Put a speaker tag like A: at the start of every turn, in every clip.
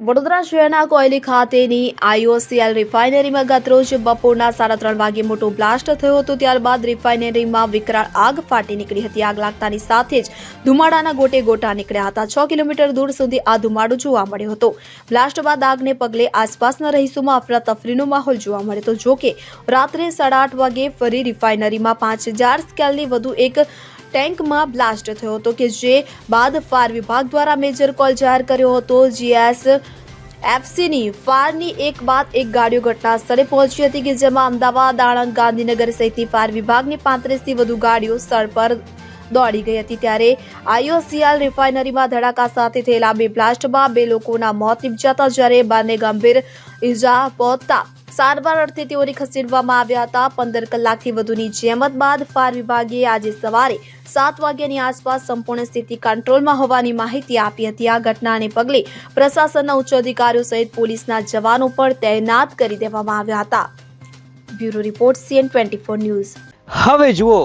A: વડોદરા શહેરના કોયલી ખાતેની IOCL રિફાઇનરીમાં ગતરોજ બપોરના 3:30 વાગે મોટો બ્લાસ્ટ થયો હતો। ત્યારબાદ રિફાઇનરીમાં વિકરાળ આગ ફાટી નીકળી હતી। આગ લાગતાની સાથે જ ધુમાડાના ગોટે ગોટા નીકળ્યા હતા। 6 કિલોમીટર દૂર સુધી આ ધુમાડો જોવા મળ્યો હતો। બ્લાસ્ટ બાદ આગને પગલે આસપાસના રહીશોમાં અફરાતફરીનો માહોલ જોવા મળ્યો હતો। જોકે રાત્રે 8:30 વાગે ફરી રિફાઇનરીમાં 5000 સ્કેલની વધુ એક ટેન્કમાં બ્લાસ્ટ થયો હતો કે જે બાદ ફાયર વિભાગ દ્વારા મેજર કોલ જાહેર કર્યો હતો। GSFCની ફાયરની એક બાદ એક ગાડીઓ ઘટના સ્થળે પહોંચી હતી કે જેમાં અમદાવાદ, આણંદ, ગાંધીનગર સહિતની ફાયર વિભાગની 35થી વધુ ગાડીઓ સ્થળ પર દોડી ગઈ હતી। ત્યારે IOCL રિફાઇનરીમાં ધડાકા સાથે થયેલા બે બ્લાસ્ટમાં 2 લોકોના મોત નિપજ્યા જ્યારે 12ને ગંભીર ઇજા પહોંચતા સારવાર અર્થે તેઓને ખસેડવામાં આવ્યા હતા। 15 કલાકથી વધુની જહેમત બાદ ફાયર વિભાગે આજે સવારે 7 વાગ્યાની આસપાસ સંપૂર્ણ સ્થિતિ કંટ્રોલમાં હોવાની માહિતી આપી હતી। આ ઘટનાને પગલે પ્રશાસનના ઉચ્ચ અધિકારીઓ સહિત પોલીસના જવાનો પણ તૈનાત કરી દેવામાં આવ્યા હતા। Bureau report CN24 news.
B: હવે જુઓ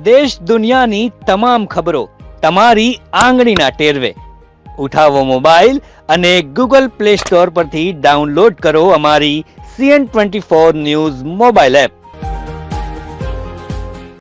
B: દેશ દુનિયાની તમામ ખબરો તમારી આંગળીના ટેરવે। ઉઠાવો મોબાઈલ અને Google Play Store પરથી ડાઉનલોડ કરો અમારી CN24 ન્યૂઝ મોબાઈલ એપ।